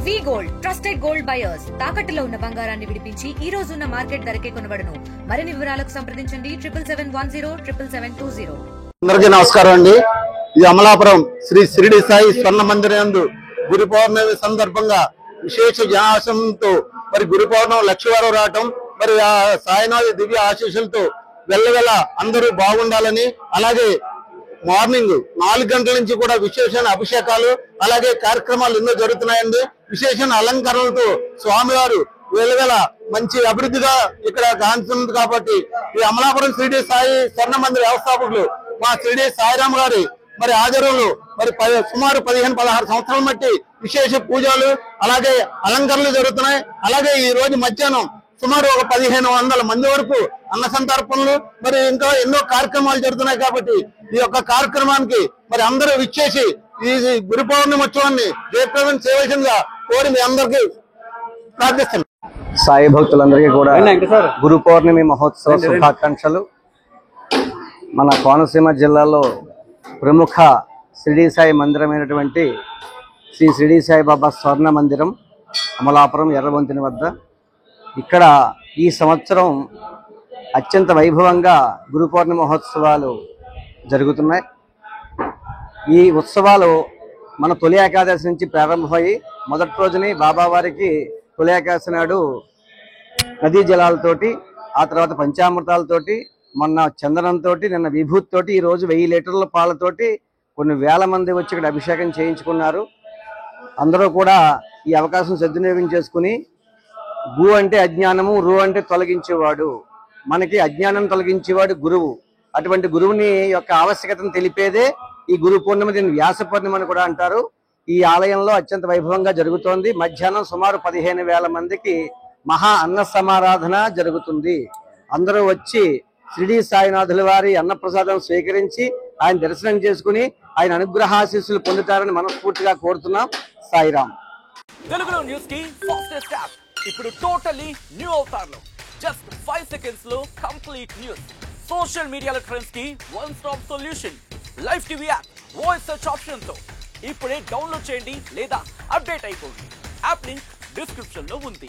వి gold trusted gold buyers తాకట్టులో ఉన్న బంగారాన్ని విడిపించి ఈ రోజు ఉన్న మార్కెట్ ధరకే కొనబడును. మరిన్ని వివరాలకు సంప్రదించండి 7710777020. అందరికీ నమస్కారం అండి. ఇది అమలాపురం శ్రీ షిరిడి సాయి స్వర్ణ మందిరందు గురు పౌర్ణమి సందర్భంగా విశేష జనాశంతో మరి గురు పౌర్ణమి లక్షవారం రావటం, మరి ఆ సాయినాథ్ దివ్య ఆశీస్సులతో వెళ్ళవెళ్ళ అందరూ బాగుండాలని, అలాగే మార్నింగ్ 4 గంటల నుంచి కూడా విశేషణ అభిషేకాలు అలాగే కార్యక్రమాలు ఎన్నో జరుగుతున్నాయండి. విశేషణ అలంకరణలతో స్వామివారు వెళ్ళవెళ్ళ మంచి అభివృద్ధిగా ఇక్కడ కాంచుతుంది. కాబట్టి ఈ అమలాపురం షిరిడి సాయి స్వర్ణ మందిర వ్యవస్థాపకులు మా షిరిడి సాయిరామ్ గారి మరి ఆధ్వర్యంలో మరి సుమారు 15-16 సంవత్సరాల మట్టి విశేష పూజలు అలాగే అలంకరణలు జరుగుతున్నాయి. అలాగే ఈ రోజు మధ్యాహ్నం సుమారు ఒక 1500 మంది వరకు అన్న సంతర్పణలు మరి ఇంకా ఎన్నో కార్యక్రమాలు జరుగుతున్నాయి. కాబట్టి ఈ యొక్క కార్యక్రమానికి మరి అందరూ విచ్చేసి ఈ గురు పౌర్ణమి ఉత్సవాన్ని జయప్రదం చేయవలసిందిగా కోరి మీ అందరికీ ప్రార్థిస్తున్నాను. సాయి భక్తులందరికీ కూడా గురు పౌర్ణమి మహోత్సవ శుభాకాంక్షలు. మన కోనసీమ జిల్లాలో ప్రముఖ షిరిడి సాయి మందిరమైనటువంటి శ్రీ షిరిడి సాయిబాబా స్వర్ణ మందిరం అమలాపురం ఎర్రవంతిని వద్ద ఇక్కడ ఈ సంవత్సరం అత్యంత వైభవంగా గురు పౌర్ణమి మహోత్సవాలు జరుగుతున్నాయి. ఈ ఉత్సవాలు మన తొలి ఏకాదశి నుంచి ప్రారంభమయ్యి మొదటి రోజుని బాబావారికి తొలి ఏకాదశి నాడు నదీ జలాలతోటి, ఆ తర్వాత పంచామృతాలతోటి, మొన్న చందనంతో, నిన్న విభూతితోటి, ఈరోజు 1000 లీటర్ల పాలతోటి కొన్ని వేల మంది వచ్చి ఇక్కడ అభిషేకం చేయించుకున్నారు. అందరూ కూడా ఈ అవకాశం సద్వినియోగం చేసుకుని గు అంటే అజ్ఞానము, రు అంటే తొలగించేవాడు, మనకి అజ్ఞానం తొలగించేవాడు గురువు. అటువంటి గురువుని యొక్క ఆవశ్యకతను తెలిపేదే ఈ గురు పూర్ణిమ. దీన్ని వ్యాస పూర్ణిమ అని కూడా అంటారు. ఈ ఆలయంలో అత్యంత వైభవంగా జరుగుతోంది. మధ్యాహ్నం సుమారు 15,000 మందికి మహా అన్న సమారాధన జరుగుతుంది. అందరూ వచ్చి షిరిడి సాయినాథుల వారి అన్నప్రసాదం స్వీకరించి ఆయన దర్శనం చేసుకుని ఆయన అనుగ్రహాశీస్సులు పొందుతారని మనస్ఫూర్తిగా కోరుతున్నాం. సాయిరామ్. తెలుగులో న్యూస్ కి ఫాస్టెస్ట్ యాప్ ఇప్పుడు టోటలీ న్యూ అవతార్లో జస్ట్ 5 సెకండ్స్ లో కంప్లీట్ న్యూస్. సోషల్ మీడియాలో ట్రెండ్స్ కి one stop solution. Live TV app voice search option తో ఇప్పుడే డౌన్లోడ్ చేయండి లేదా అప్డేట్ అయిపోండి. యాప్ లింక్ డిస్క్రిప్షన్ లో ఉంది.